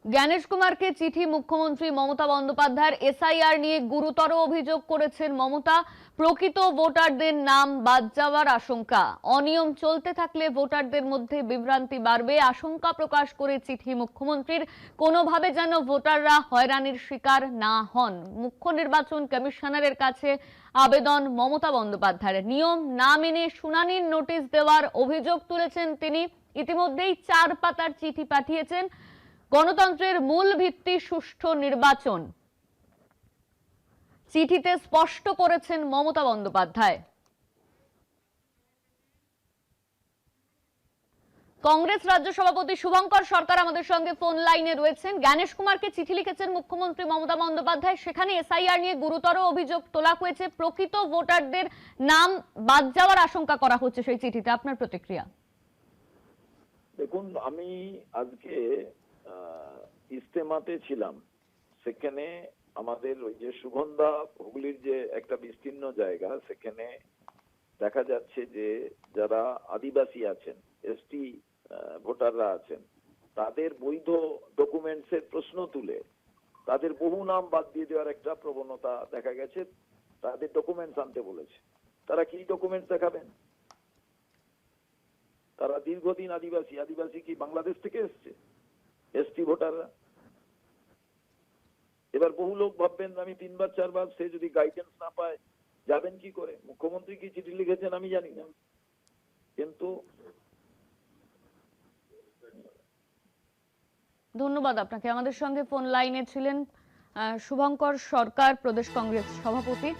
জ্ঞানেশ কুমারকে চিঠি মুখ্যমন্ত্রী মমতা বন্দ্যোপাধ্যায়ের এসআইআর নিয়ে গুরুতর অভিযোগ করেছেন মমতা। প্রকৃত ভোটারদের নাম বাদ যাওয়ার আশঙ্কা, অনিয়ম চলতে থাকলে ভোটারদের মধ্যে বিভ্রান্তি বাড়বে আশঙ্কা প্রকাশ করে চিঠি মুখ্যমন্ত্রীর। কোনোভাবে যেন ভোটাররা হয়রানির শিকার না হন, মুখ্য নির্বাচন কমিশনারের কাছে আবেদন মমতা বন্দ্যোপাধ্যায়ের। নিয়ম না মেনে শুনানির নোটিশ দেওয়ার অভিযোগ তুলেছেন তিনি। ইতিমধ্যেই 4 পাতার চিঠি পাঠিয়েছেন। গণতন্ত্রের মূল ভিত্তি সুষ্ঠু নির্বাচন, চিঠিতে স্পষ্ট করেছেন মমতা বন্দ্যোপাধ্যায়। কংগ্রেস রাজ্য সভাপতি শুভঙ্কর সরকার আমাদের সঙ্গে ফোন লাইনে রয়েছেন। জ্ঞানেশ কুমারকে চিঠি লিখেছেন মুখ্যমন্ত্রী মমতা বন্দ্যোপাধ্যায়, সেখানে এসআইআর নিয়ে গুরুতর অভিযোগ তোলা হয়েছে, প্রকৃত ভোটারদের নাম বাদ যাওয়ার আশঙ্কা করা হচ্ছে সেই চিঠিতে। আপনার প্রতিক্রিয়া? দেখুন, আমি আজকে ইস্তেমাতে ছিলাম, সেখানে আমাদের ওই যে সুগন্ধা হুগলির যে একটা বিস্তীর্ণ জায়গা, সেখানে দেখা যাচ্ছে যে যারা আদিবাসী আছেন, এসটি ভোটাররা আছেন, তাদের বৈধ ডকুমেন্টসের প্রশ্ন তুলে তাদের বহু নাম বাদ দিয়ে দেওয়ার একটা প্রবণতা দেখা গেছে। তাদের ডকুমেন্টস আনতে বলেছে। তারা কি ডকুমেন্টস দেখাবেন? তারা দীর্ঘদিন আদিবাসী। আদিবাসী কি বাংলাদেশ থেকে এসছে? এসটি ভোটাররা। এবার বহু লোক ভাববেন আমি 3 বার 4 বার, সে যদি গাইডেন্স না পায় যাবেন কি করে? মুখ্যমন্ত্রী কি চিঠি লিখেছেন আমি জানি না, কিন্তু ধন্যবাদ আপনাকে। আমাদের সঙ্গে ফোন লাইনে ছিলেন শুভঙ্কর সরকার, প্রদেশ কংগ্রেস সভাপতি।